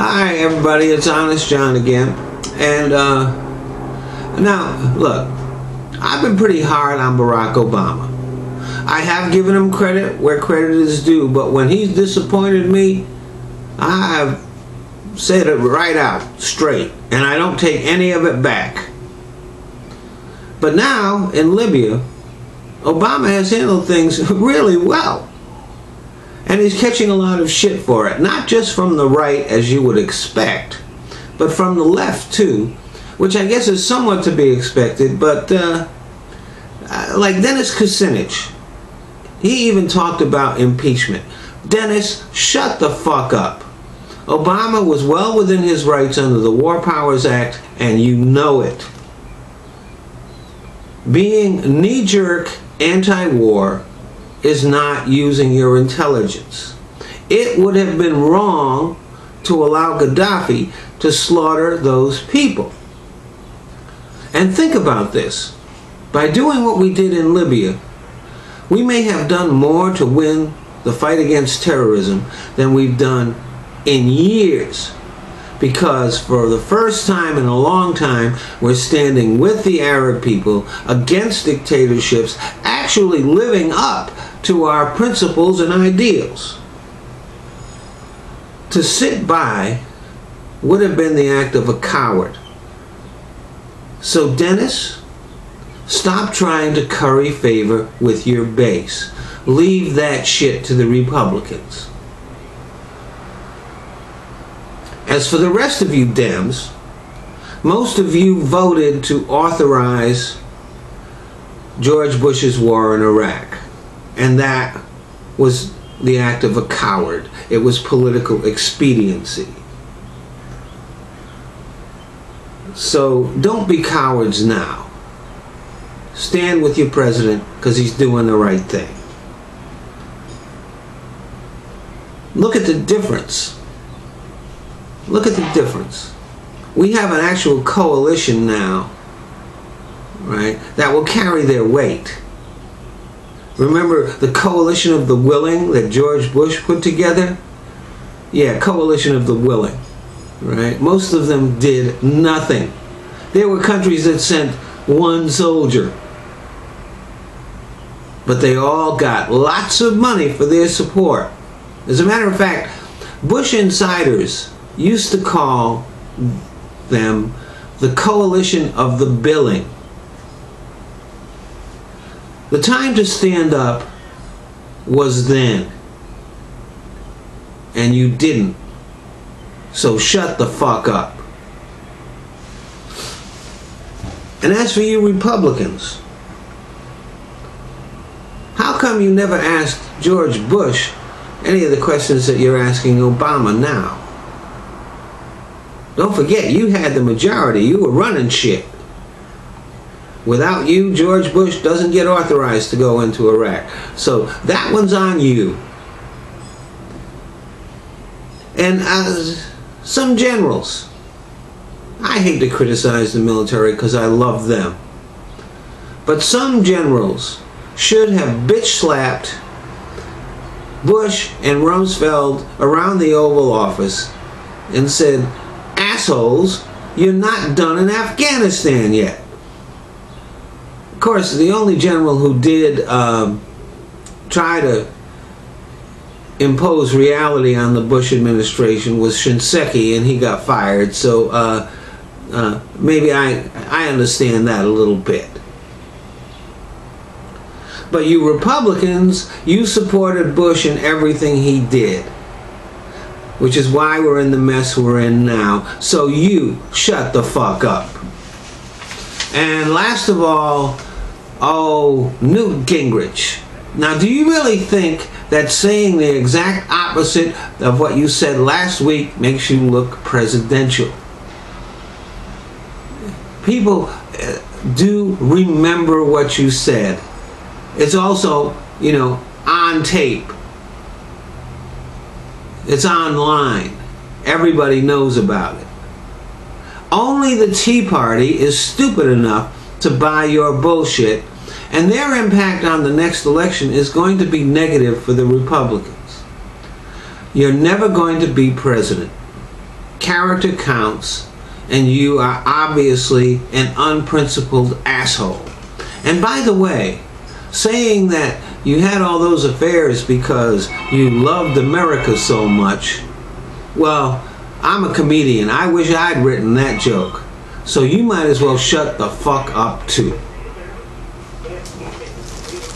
Hi everybody, it's Honest John again. And now, look, I've been pretty hard on Barack Obama. I have given him credit where credit is due, but when he's disappointed me, I've said it right out, straight, and I don't take any of it back. But now, in Libya, Obama has handled things really well. And he's catching a lot of shit for it. Not just from the right, as you would expect, but from the left, too. Which I guess is somewhat to be expected, but like Dennis Kucinich, he even talked about impeachment. Dennis, shut the fuck up. Obama was well within his rights under the War Powers Act, and you know it. Being knee-jerk anti-war is not using your intelligence. It would have been wrong to allow Gaddafi to slaughter those people. And think about this. By doing what we did in Libya, we may have done more to win the fight against terrorism than we've done in years. Because for the first time in a long time, we're standing with the Arab people against dictatorships, actually living up to our principles and ideals. To sit by would have been the act of a coward. So Dennis, stop trying to curry favor with your base. Leave that shit to the Republicans. As for the rest of you Dems, most of you voted to authorize George Bush's war in Iraq. And that was the act of a coward. It was political expediency. So don't be cowards now. Stand with your president because he's doing the right thing. Look at the difference. Look at the difference. We have an actual coalition now, right, that will carry their weight. Remember the coalition of the willing that George Bush put together? Yeah, coalition of the willing, right? Most of them did nothing. There were countries that sent one soldier, but they all got lots of money for their support. As a matter of fact, Bush insiders used to call them the coalition of the billing. The time to stand up was then, and you didn't. So shut the fuck up. And as for you Republicans, how come you never asked George Bush any of the questions that you're asking Obama now? Don't forget, you had the majority. You were running shit. Without you, George Bush doesn't get authorized to go into Iraq. So that one's on you. And some generals, I hate to criticize the military because I love them, but some generals should have bitch slapped Bush and Rumsfeld around the Oval Office and said, assholes, you're not done in Afghanistan yet. Of course, the only general who did try to impose reality on the Bush administration was Shinseki, and he got fired. So maybe I understand that a little bit. But you Republicans, you supported Bush in everything he did, which is why we're in the mess we're in now. So you shut the fuck up. And last of all, oh, Newt Gingrich. Now, do you really think that saying the exact opposite of what you said last week makes you look presidential? People do remember what you said. It's also, you know, on tape. It's online. Everybody knows about it. Only the Tea Party is stupid enough to buy your bullshit, and their impact on the next election is going to be negative for the Republicans. You're never going to be president. character counts, and you are obviously an unprincipled asshole. And by the way, saying that you had all those affairs because you loved America so much, well, I'm a comedian. I wish I'd written that joke. So you might as well shut the fuck up too.